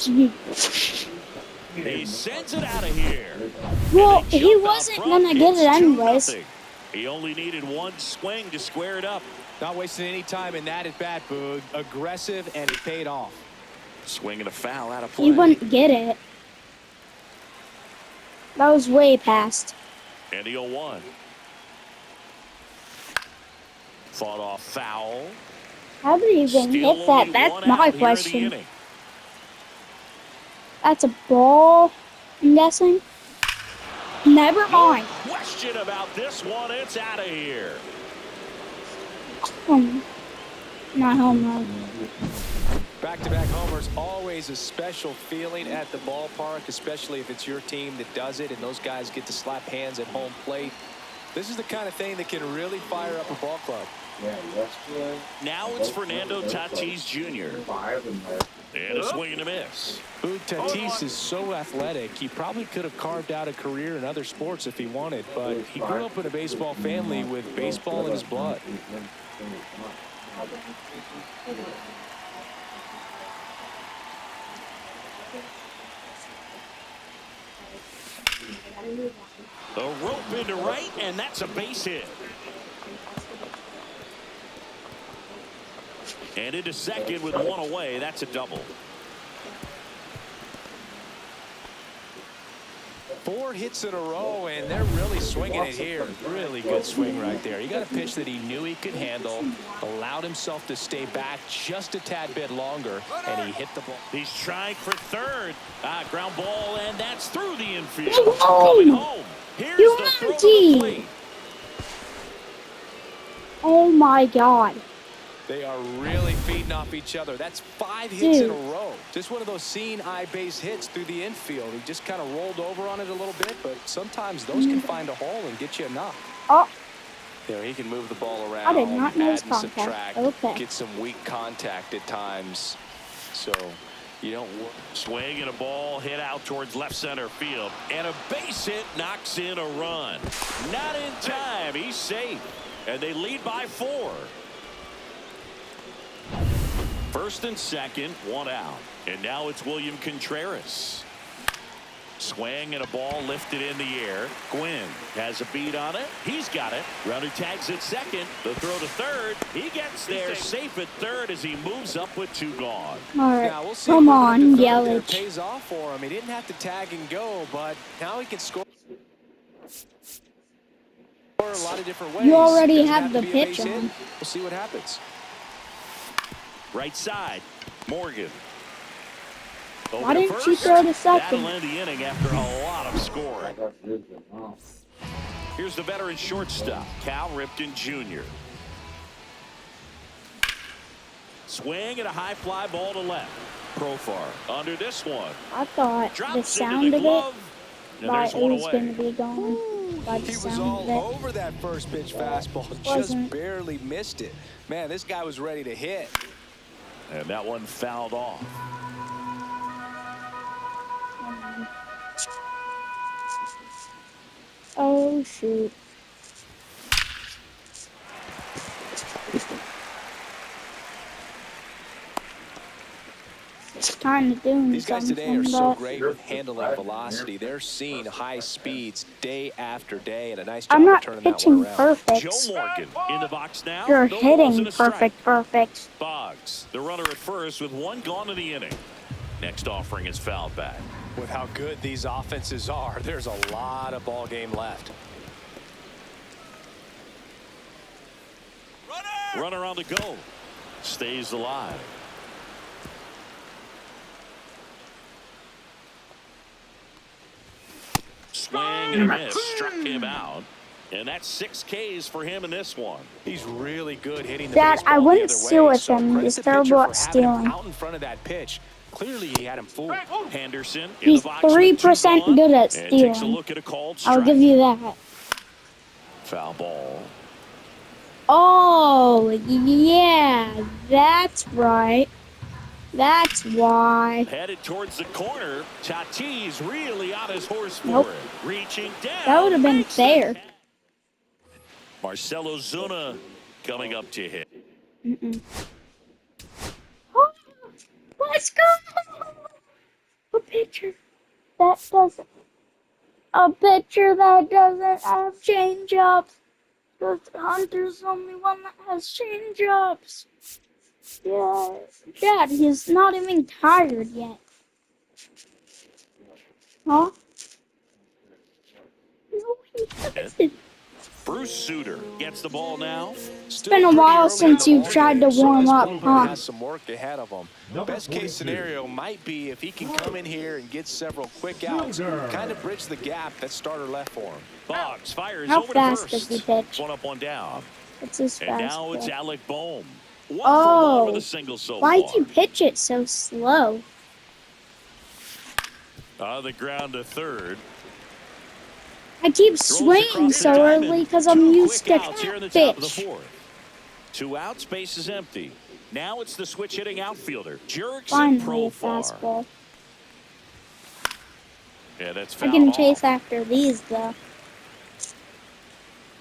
He sends it out of here. Well, he wasn't gonna get it anyways. He only needed one swing to square it up. Not wasting any time in that at bat, Boog. Aggressive, and it paid off. Swinging a foul out of play. He wouldn't get it. That was way past. And the 0-1. Fought off foul. How did he even hit that? That's my question. That's a ball, I'm guessing. Never mind. No question about this one. It's out of here. Not home run. Back-to-back homers, always a special feeling at the ballpark, especially if it's your team that does it and those guys get to slap hands at home plate. This is the kind of thing that can really fire up a ball club. Now it's Fernando Tatis Jr. And a swing and a miss. Boog, Tatis is so athletic, he probably could have carved out a career in other sports if he wanted, but he grew up in a baseball family with baseball in his blood. The rope into right, and that's a base hit. And into second with one away. That's a double. 4 hits in a row, and they're really swinging it here. Really good swing right there. He got a pitch that he knew he could handle, allowed himself to stay back just a tad bit longer, and he hit the ball. He's trying for third. Ground ball, and that's through the infield. Coming home. Here's the throw to the plate. Oh my God. They are really feeding off each other. That's 5 hits in a row. Just one of those seeing eye base hits through the infield. He just kind of rolled over on it a little bit, but sometimes those can find a hole and get you a knock. Oh. There, he can move the ball around, I did not know add and contact. subtract, Okay. get some weak contact at times. So you don't swing and a ball hit out towards left center field. And a base hit knocks in a run. Not in time. He's safe. And they lead by 4. First and second, 1 out. And now it's William Contreras. Swing and a ball lifted in the air. Gwynn has a beat on it. He's got it. Runner tags at second. The throw to third. He gets there safe at third as he moves up with 2 gone. All right. Now, we'll see Come on, Yelich. It pays off for him. He didn't have to tag and go, but now he can score a lot of different ways. You already have the pitch on. We'll see what happens. Right side, Morgan. Over Why didn't you throw to second? That'll end the inning after a lot of scoring. Here's the veteran shortstop, Cal Ripken Jr. Swing and a high fly ball to left. Profar under this one. I thought the sound of it, but it was going to be gone. He was all over that first pitch fastball, just barely missed it. Man, this guy was ready to hit. And that one fouled off. Oh, shoot. It's kind of doing These guys today something, are so but great with handling velocity. They're seeing high speeds day after day, and a nice job I'm not of turning that pitching one around. perfect. Joe Morgan in the box now. You're No hitting balls and a perfect. Boggs, the runner at first with 1 gone in the inning. Next offering is fouled back. With how good these offenses are, there's a lot of ball game left. Runner on the go. Stays alive. Swing and a miss. Struck him out. And that's 6 Ks for him in this one. He's really good hitting the Dad, baseball I the wouldn't other steal way, with so him. credit He's the terrible pitcher at for having him stealing. out in front of that pitch. Clearly, he had him fooled. Henderson in He's the box with 3% 2 gone, good at and takes a stealing. look at a called strike. I'll give you that. Foul ball. Oh, yeah, that's right. That's why. Headed towards the corner. Tatis really on his horse for Nope. it. Reaching down. That would have been makes fair. it. Marcelo Zuna coming up to hit. Oh, let's go. pitcher that doesn't. A pitcher that doesn't have changeups. Because Hunter's the only one that has changeups. Yeah. Dad, he's not even tired yet. Huh? No, he hasn't. Bruce Sutter gets the ball now. It's been a while since you've tried to warm up, huh? Has some work ahead of him. Best case scenario might be if he can come in here and get several quick outs, kind of bridge the gap that starter left for him. Boggs fires How over fast to does first. he pitch? One up, one down. It's his And now it's fastball. Alec Bohm. One for one Oh, with a single so why'd far. you pitch it so slow? On the ground to third. I keep swinging so early because I'm used to catfish. 2 outs, base is empty. Now it's the switch hitting outfielder, Jurickson Finally, a Profar. fastball. Yeah, that's I fouled can off. chase after these, though.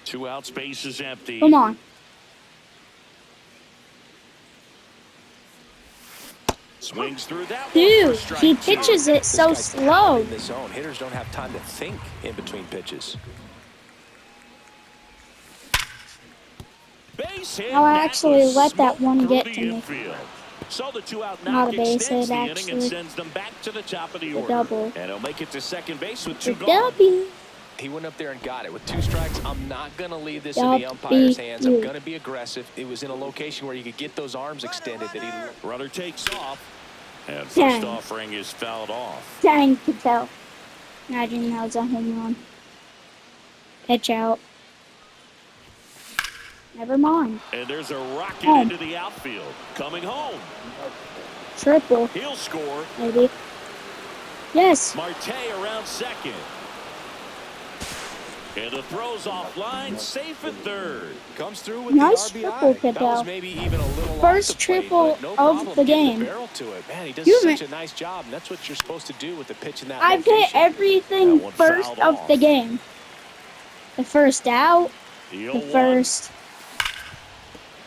2 outs, base is empty. Come on. Swings through that Dude, one for strike he 2. pitches it This so guy's slow. in the zone. Hitters don't have time to think in between pitches. Base hit. I'll That actually was let that smoked one through get the to me. infield. So the 2-out Not knock a base extends hit, the inning and actually. sends them back to the top of the The order. double. And he'll make it to second base with The 2 gone. W. He went up there and got it. With 2 strikes, I'm not going to leave this in the umpire's hands. I'm going to be aggressive. It was in a location where you could get those arms extended that he... Runner takes off. And first Dang. offering is fouled off. Dang, Patel. Imagine that was a home run. Pitch out. Never mind. And there's a rocket Home. into the outfield. Coming home. Triple, He'll score. maybe. Yes. Marte around second. And the throw's offline, safe at third. Comes through with Nice the triple, RBI. That Patel. was maybe even a little First off the plate, triple but no of problem the getting game. barrel to it. Man, he does You such a nice job, and that's what you're supposed to do with the pitch in that I've hit location. everything That one first fouled of off. the game. The first out, The the 0-1. first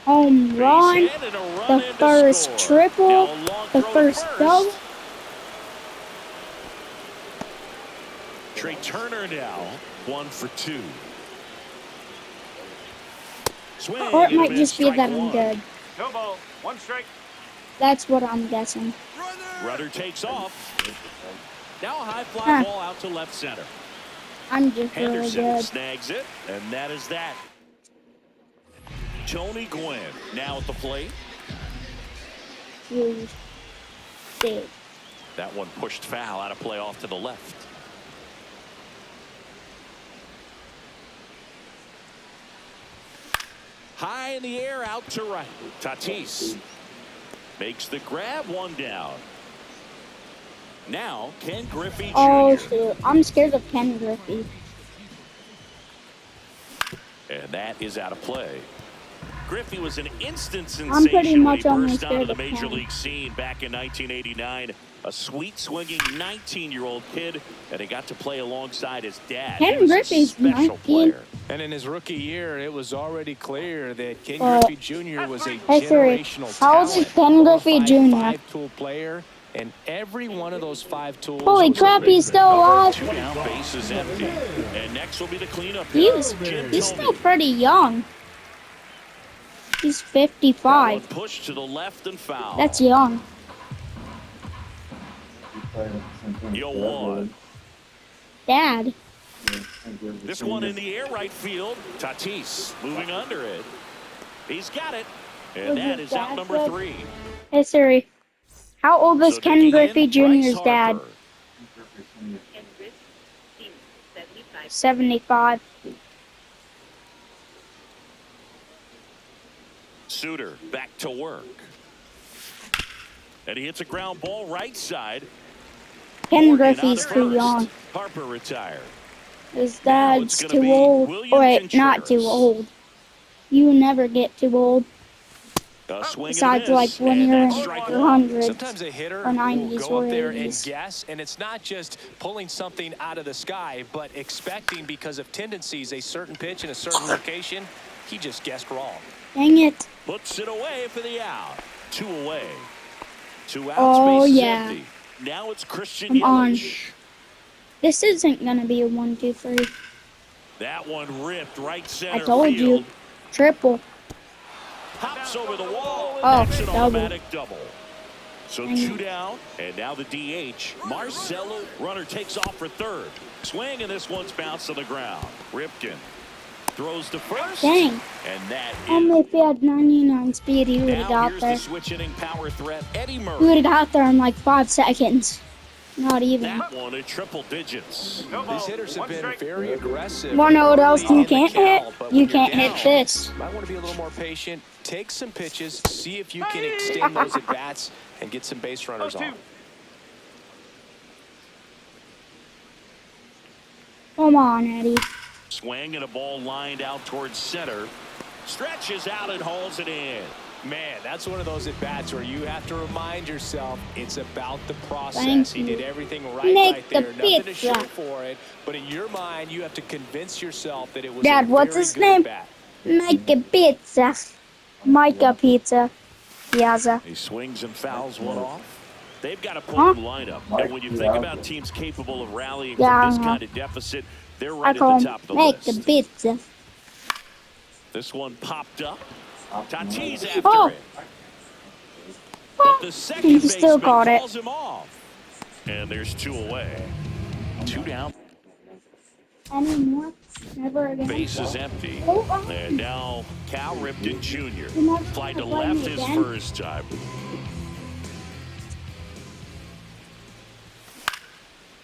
home Base run, hit and a run the in to first score. triple, Now a long the throw to first double. Trey Turner now, 1 for 2. Swing Or it and a might miss, just be strike that I'm 1. good. No ball, 1 strike. That's what I'm guessing. Rudder takes off. Now a high fly Huh. ball out to left center. I'm just really Henderson good. snags it, and that is that. Tony Gwynn now at the plate. You did. That one pushed foul out of play off to the left. High in the air out to right. Tatis makes the grab, 1 down. Now Ken Griffey Jr. Oh, shoot. I'm scared of Ken Griffey. And that is out of play. Griffey was an instant I'm pretty sensation when much he only burst onto scared the of major Ken. league scene back in 1989. A sweet swinging 19-year-old kid, and he got to play alongside his dad. Ken He was a Griffey's special 19. player. And in his rookie year, it was already clear that Ken Uh, Griffey Jr. was a Hey, Siri, generational how old is talent. Ken Griffey Bona fide Jr.? Five-tool player, and every one of those 5 tools. Holy was a crap, big he's still alive. 2 down, base is empty. And next will be the cleanup hitter, He's Jim still Thome. pretty young. He's That 55. one pushed to the left and foul. That's young. 0-1. Dad. This one in the air right field. Tatis moving under it. He's got it. And Was that his is out dad number good? 3. Hey, Siri. How old is So Ken digging Griffey in, Jr.'s Bryce dad? Harper. 75. Sutter back to work. And he hits a ground ball right side. Ken Morgan Griffey's out of too first. young. Harper retired. His Now dad's it's gonna too be old. William Oh, wait, not too Contreras. old. You never get too old. A swing Besides, and a like, miss, when and you're in that's your strike your 1. hundreds. Sometimes a hitter Or will 90s go or up there and 80s. guess, and it's not just pulling something out of the sky, but expecting because of tendencies a certain pitch in a certain location. He just guessed wrong. Dang it. Puts it away for the out. 2 away. 2 outs, Oh, base is yeah. empty. Now it's Christian Come on. Yelich. This isn't gonna be a 1, 2, 3. That one ripped right I center told field. you. Triple. Pops over the wall. Oh, It's an double. automatic double. So Dang 2 it. down, and now the DH. Marcelo, runner takes off for third. Swing, and this one's bounced to the ground. Ripken throws to first. Dang. And that Only is. if he had 99 speed, he would have Now got here's there. the switch hitting power threat, Eddie He would Murray. have got there in like 5 seconds. Not even. That one in triple digits. These hitters have been very aggressive. Wanna know what else early you in the can't hit? count, but You when you're can't hit down, this. Might want to be a little more patient. Take some pitches. See if you can extend those at bats and get some base runners on. Come on, Eddie. Swing and a ball lined out towards center. Stretches out and hauls it in. Man, that's one of those at bats where you have to remind yourself it's about the process. Thank He you. did everything right Make there. the Nothing to pizza. show for it. But in your mind, you have to convince yourself that it was Dad, a what's very his good name? bat. Make a pizza. Micah Pizza. Piazza. He swings and fouls one off. They've got a Huh? potent lineup. And when you think about teams capable of rallying Yeah, from this uh-huh. kind of deficit, they're I right at call the him top of the Make a list. Pizza. This one popped up. Tatis after Oh. it. But the second He still baseman caught it. calls him off. And there's 2 away. 2 down. Any more? Never again. Base is empty. Oh, And now Cal Ripken Jr. You're not Flied to gonna play left me his again? first time.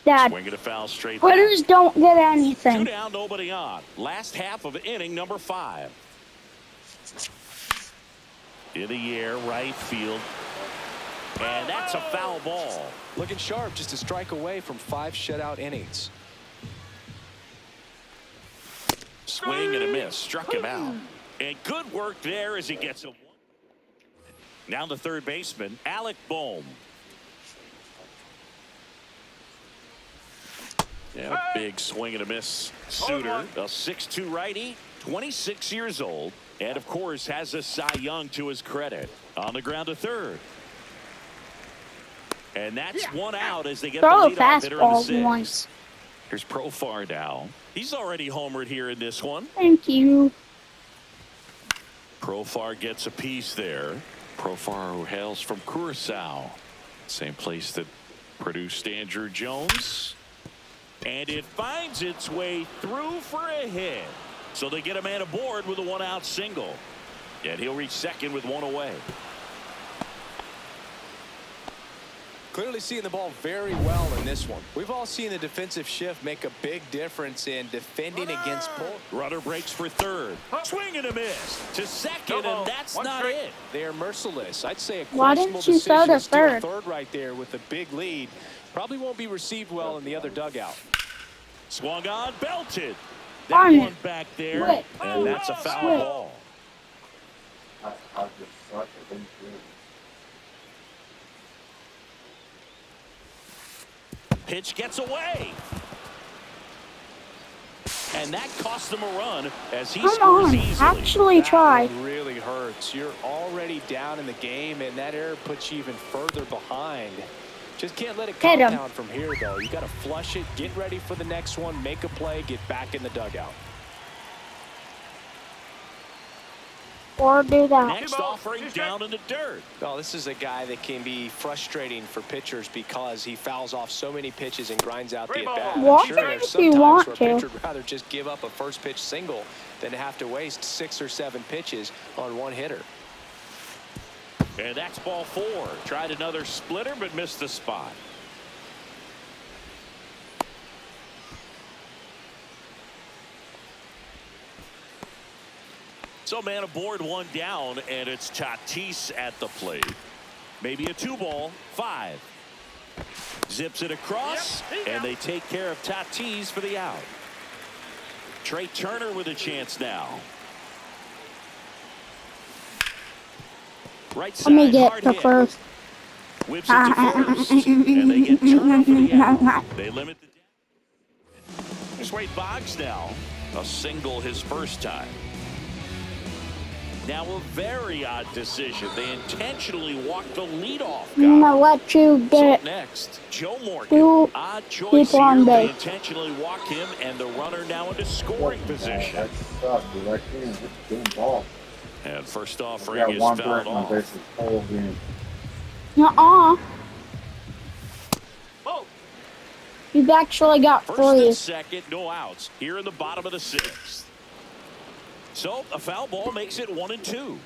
Dad, Swinging a foul straight back. quitters don't get 2 anything. down, nobody on. Last half of inning number 5. In the air, right field. And that's a foul ball. Looking sharp, just a strike away from 5 shutout innings. Swing and a miss. Struck him out. And good work there as he gets a 1. Now the third baseman, Alec Bohm. Yeah, big swing and a miss. Suter, a 6'2 righty, 26 years old, and of course has a Cy Young to his credit. On the ground to third. And that's 1 out as they get Throw a the leadoff hitter in the fastball 6th. once. Here's Profar now. He's already homered here in this one. Thank you. Profar gets a piece there. Profar, who hails from Curacao, same place that produced Andrew Jones. And it finds its way through for a hit. So they get a man aboard with a 1-out single. And he'll reach second with 1 away. Clearly seeing the ball very well in this one. We've all seen the defensive shift make a big difference in defending against pull. Runner breaks for third. Swing and a miss to second, and that's not it. They are merciless. I'd say a Why questionable didn't you throw decision to to steal third? third right there with a big lead. Probably won't be received well in the other dugout. Swung on, belted. That Darn it. one back there, Quit. and that's a foul Quit. ball. Pitch gets away. And that cost him a run as he Come scores on, easily. actually try. That one really hurts. You're already down in the game, and that error puts you even further behind. Just can't let it Hit him. compound from here, though. You got to flush it, get ready for the next one, make a play, get back in the dugout. Or do that. Next offering down in the dirt. Well, this is a guy that can be frustrating for pitchers because he fouls off so many pitches and grinds out the at-bat. Walk I'm him sure there's if you sometimes want where a to. pitcher would rather just give up a first pitch single than have to waste 6 or 7 pitches on one hitter. And that's ball 4. Tried another splitter, but missed the spot. So man aboard, 1 down, and it's Tatis at the plate. Maybe a 2-ball, 5. Zips it across, and they take care of Tatis for the out. Trey Turner with a chance now. Right side, Let me get hard the hit. first. Whips it to first, and they get Turner for the out. They limit the damage. Here's Wade Boggs now. A single his first time. Now a very odd decision. They intentionally walked the leadoff guy. I'm gonna let you So get up next, Joe Morgan. two Odd choice people on here. They base. intentionally walk him, and the runner now into scoring position. That sucks, dude. I can't hit the damn ball. And first off, I ring got is one fouled person on off. base the whole game. Nuh-uh. Oh. You've actually got First and three. second, no outs. Here in the bottom of the sixth. So a foul ball makes it 1-2.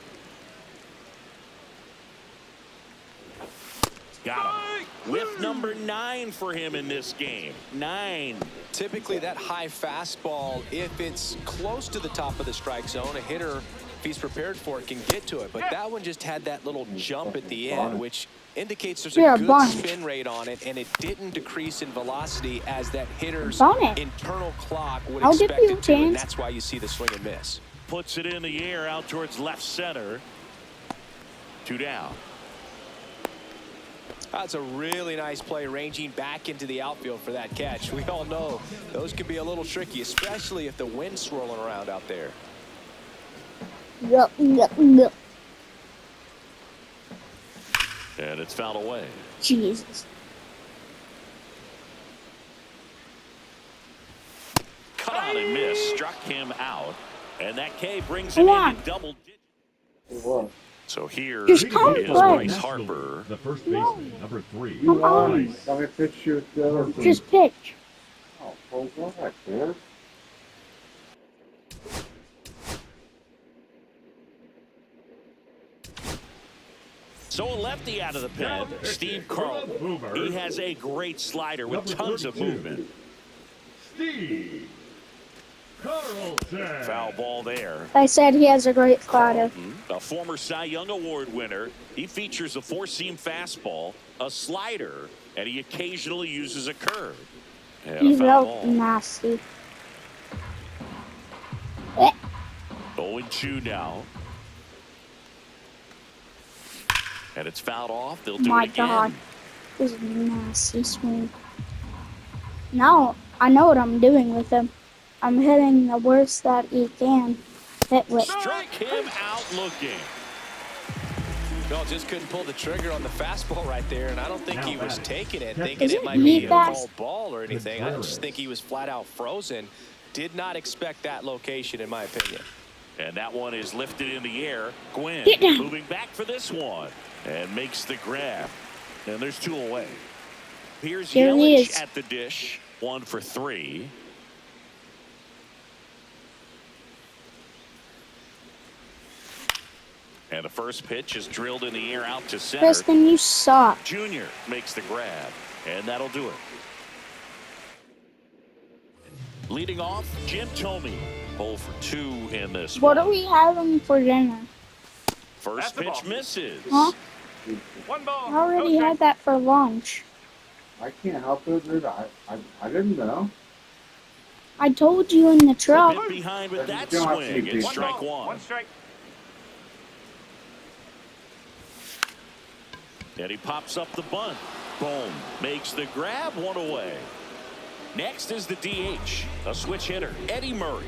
Got him. Whiff number 9 for him in this game. 9. Typically that high fastball, if it's close to the top of the strike zone, a hitter, if he's prepared for it, can get to it. But that one just had that little jump at the end, which indicates there's a good spin rate on it, and it didn't decrease in velocity as that hitter's internal clock would expect it to, and that's why you see the swing and miss. Puts it in the air out towards left center. 2 down. That's a really nice play, ranging back into the outfield for that catch. We all know those can be a little tricky, especially if the wind's swirling around out there. And it's fouled away. Jesus. Cut on and miss. Struck him out. And that K brings him into double digits. So here is Bryce Harper. The first baseman, number 3. Come on. Let me pitch you the Just pitch. Oh, hold on back there. So a lefty out of the pen, Steve Carlton. He has a great slider with tons of movement. Steve Carlton. Foul ball there. I said he has a great slider. A former Cy Young Award winner. He features a 4-seam fastball, a slider, and he occasionally uses a curve. And He's a foul real ball. nasty. 0-2 now. And it's fouled off. They'll do My it again. God. This is a nasty swing. Now, I know what I'm doing with him. I'm hitting the worst that he can hit with. Strike him out looking. Well, just couldn't pull the trigger on the fastball right there, and I don't think he was taking it, thinking Is it it might be a fast? called ball or anything. I just think he was flat out frozen. Did not expect that location, in my opinion. And that one is lifted in the air. Gwynn Get down. moving back for this one and makes the grab. And there's 2 away. Here's Here he is. Yelich at the dish. 1 for 3. And the first pitch is drilled in the air out to center. Kristen, you suck. Junior makes the grab, and that'll do it. Leading off, Jim Thome. 0 for 2 in this What one. are we having for dinner? First pitch misses. Huh? 1 ball. I already had that for lunch. I can't help it, dude. I didn't know. I told you in the A truck. bit behind with that You don't have to swing. be It's big. strike ball, 1. 1 strike. And he pops up the bunt. Boom. Makes the grab, 1 away. Next is the DH, a switch hitter, Eddie Murray.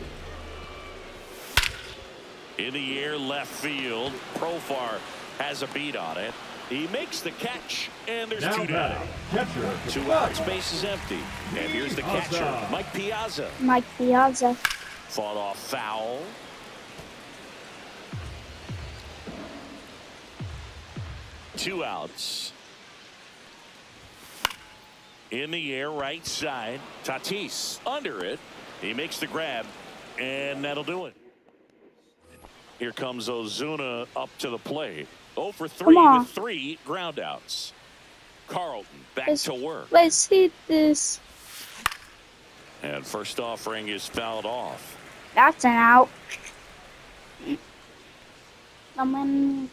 In the air, left field. Profar has a beat on it. He makes the catch, and there's 2 down. Catcher. 2 outs, base is empty. And here's the catcher, Mike Piazza. Mike Piazza. Fought off foul. Two outs. In the air, right side. Tatis under it. He makes the grab, and that'll do it. Here comes Ozuna up to the plate. 0 for 3 with 3 ground outs. Carlton back to work. Let's hit this. And first offering is fouled off. That's an out. Come on.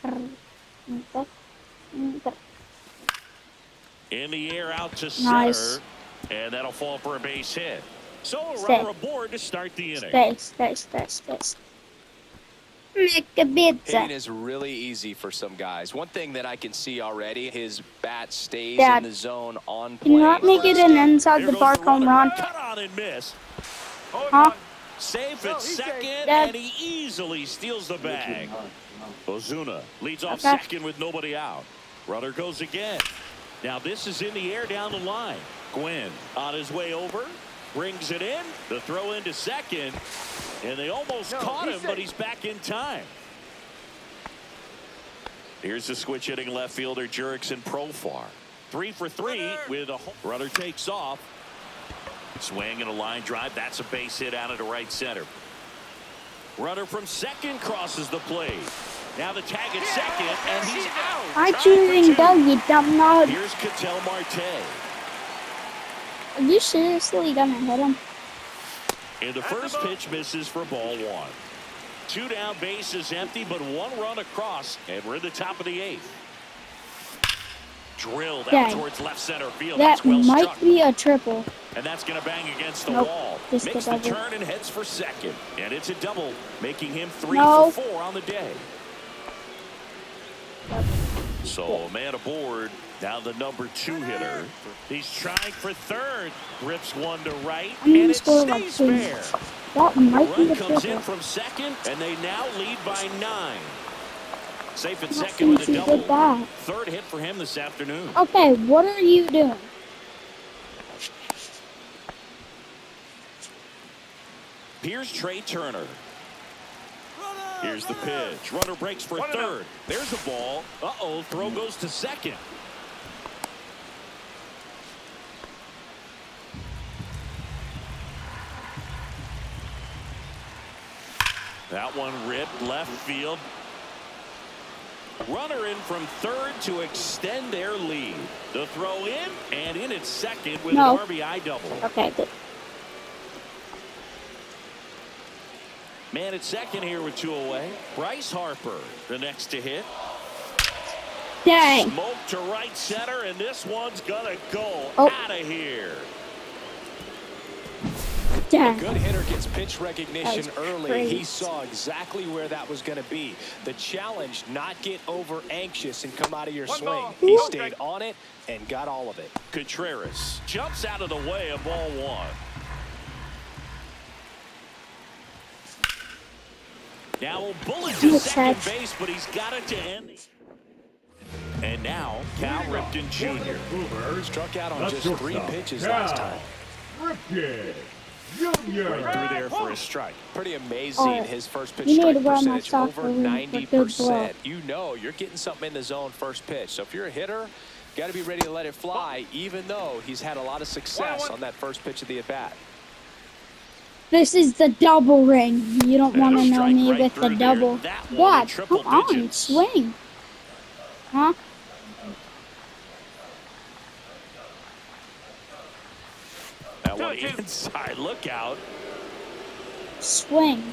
In the air out to Nice. center. And that'll fall for a base hit. So a Stay. runner aboard to start the inning. Space. Make a Hitting pizza. is really easy for some guys. One thing that I can see already, his bat stays Dad, in the zone on play. Can you not make it an inside Here the goes park the home runner. run? Cut on and miss. Huh? Safe at second, Dad. and he easily steals the bag. Ozuna leads off Okay. second with nobody out. Runner goes again. Now this is in the air down the line. Gwynn on his way over. Brings it in. The throw into second. And they almost caught him, but he's back in time. Here's the switch hitting left fielder Jurickson Profar. 3 for 3 with a home. Runner takes off. Swing and a line drive. That's a base hit out into right center. Runner from second crosses the plate. Now the tag at second, and he's out. I'm choosing Doug, you dumb. Here's Ketel Marte. Are you seriously gonna hit him? And the first pitch misses for ball 1. 2 down, bases empty, but 1 run across, and we're in the top of the 8th. Drilled out Dang. towards left center field. That That's well might struck. be a triple. And that's going to bang against the Nope, wall. just Makes a the double. turn and heads for second. And it's a double, making him 3 No. for 4 on the day. So a man aboard. Now the number 2 hitter. He's trying for third. Rips one to right. I'm gonna And it score like stays 2. fair. That The might be run a comes in triple. from second, and they now lead by 9. Safe at That second with a seems double. good bat. Third hit for him this afternoon. Okay, what are you doing? Here's Trey Turner. Here's the pitch. Runner breaks for third. There's a ball. Uh-oh, throw goes to second. That one ripped left field. Runner in from third to extend their lead. The throw in, and in at second with No. an RBI double. Okay, good. Man at second here with 2 away. Bryce Harper, the next to hit. Dang. Smoke to right center, and this one's gonna go Oh. out of here. Dang. Good hitter gets pitch recognition That was early. crazy. He saw exactly where that was going to be. The challenge, not get over anxious and come out of your swing. He stayed on it and got all of it. Contreras jumps out of the way of ball 1. Now a bullet to Good second catch. base, but he's got it to end. And now Cal Ripken Jr. Boomer. Struck out on The just 3 shortstop, pitches Cal last time. Ripken Right Jr. through there for a strike. Pretty amazing, Alright, his first pitch you need strike to wear my percentage, socks over for good 90%. blow. You know you're getting something in the zone first pitch. So if you're a hitter, got to be ready to let it fly, even though he's had a lot of success on that first pitch of the at-bat. This is the double ring. You don't want to know strike me right with the through there. double. That one in Dad, triple come on, digits. swing. Huh? That one inside. Look out. Swing.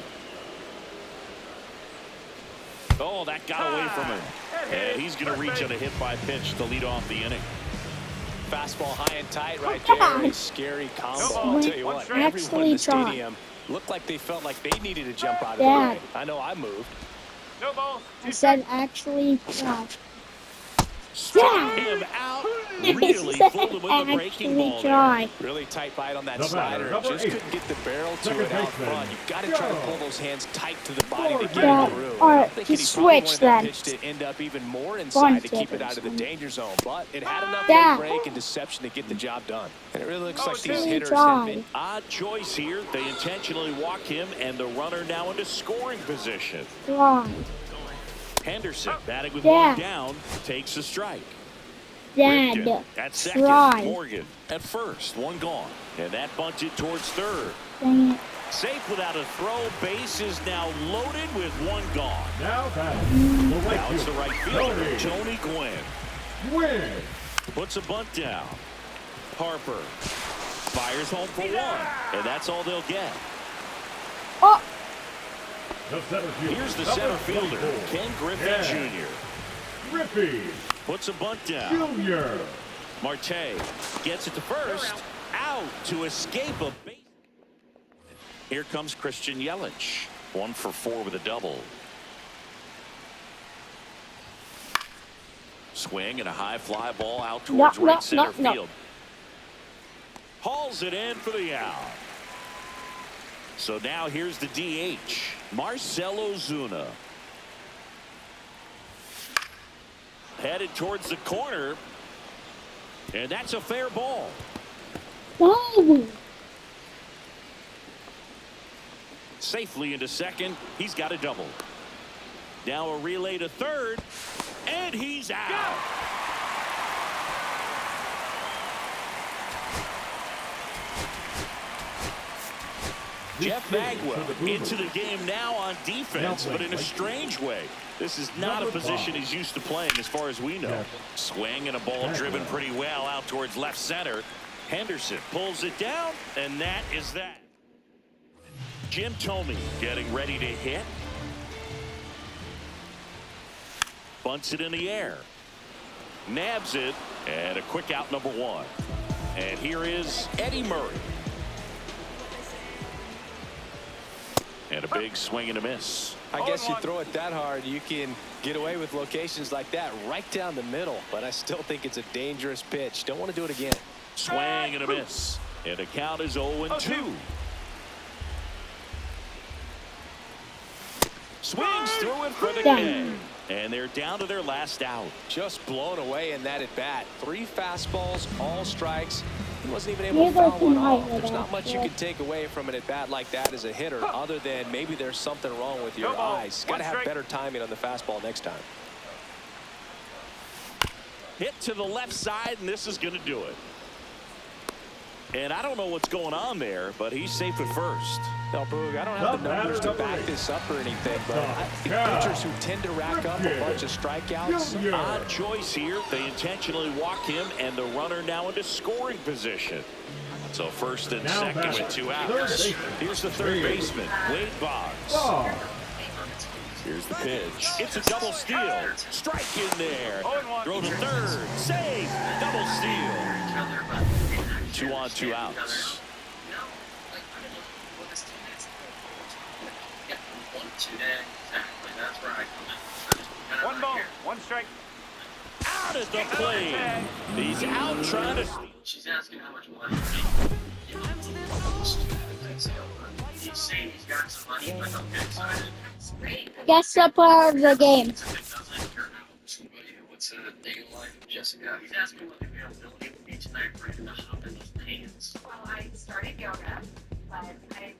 Oh, that got away from him. And he's going to reach on a hit by pitch to lead off the inning. Fastball high and tight right Come there. on. A scary combo. Swing. I'll tell you what, everyone in Actually the try. stadium looked like they felt like they needed to jump out of the Dad. way. I know I moved. I said actually try. Struck him out. Really fooled him with the breaking ball Actually there. try. Really tight bite on that The slider. batter, number Just 8. couldn't get the barrel to Second it out baseman, front. You've got to try to go. pull those hands tight to the body to get Yeah, in the room. alright, I'm thinking just he probably switch wanted that then. pitch to end up even more One inside to keep it second. out of the danger zone. But it had enough Dad. break and deception to get the job done. And it really looks like these Actually hitters try. have been Odd choice here. They intentionally walk him, and the runner now into scoring position. Try. Henderson batting with Yeah. 1 down, takes a strike. Dad, Ripken at second. try. Morgan at first. 1 gone. And that bunted towards third. Dang it. Safe without a throw. Base is now loaded with 1 gone. Now batting. The right Now it's the fielder, right fielder, Tony Tony Gwynn. Gwynn. Puts a bunt down. Harper fires home for 1. And that's all they'll get. Oh, The center fielder, Here's the number center fielder, 24, Ken Griffin Ken Jr. Griffey Puts a bunt down. Jr. Marte gets it to first. Out to escape a base. Here comes Christian Yelich. 1 for 4 with a double. Swing and a high fly ball out towards No, right no, center no, no. field. Hauls it in for the out. So now here's the DH, Marcell Ozuna. headed towards the corner. And that's a fair ball. No. Safely into second. He's got a double. Now a relay to third. And he's out. Jeff Bagwell into the game now on defense, but in a strange way. This is not a position he's used to playing as far as we know. Swing and a ball driven pretty well out towards left center. Henderson pulls it down, and that is that. Jim Thome getting ready to hit. Bunts it in the air. Nabs it, and a quick out number one. And here is Eddie Murray. And a big swing and a miss. I guess you throw it that hard, you can get away with locations like that right down the middle. But I still think it's a dangerous pitch. Don't want to do it again. Swing and a miss. And the count is 0-2. Swings through it for the K. And they're down to their last out. Just blown away in that at bat. 3 fastballs, all strikes. He wasn't even able to foul one off. There's not much you can take away from an at bat like that as a hitter, other than maybe there's something wrong with your eyes. Got to have better timing on the fastball next time. Hit to the left side, and this is going to do it. And I don't know what's going on there, but he's safe at first. No, Boog, I don't have the numbers to back this up or anything, but I think pitchers who tend to rack up a bunch of strikeouts. Odd choice here. They intentionally walk him, and the runner now into scoring position. So first and second with 2 outs. Here's the third baseman, Wade Boggs. Here's the pitch. It's a double steal. Strike in there. Throw to third. Save. Double steal. 2 on, 2 outs. One ball, 1 strike. Out at the plate. He's out trying to. She's asking how much money. He's saying he's got some money, but don't get excited. Guess the player of the game. What's the day in life of Jessica? He's asking what the availability would be tonight for him to hop in those pants. Well, I started yoga, but I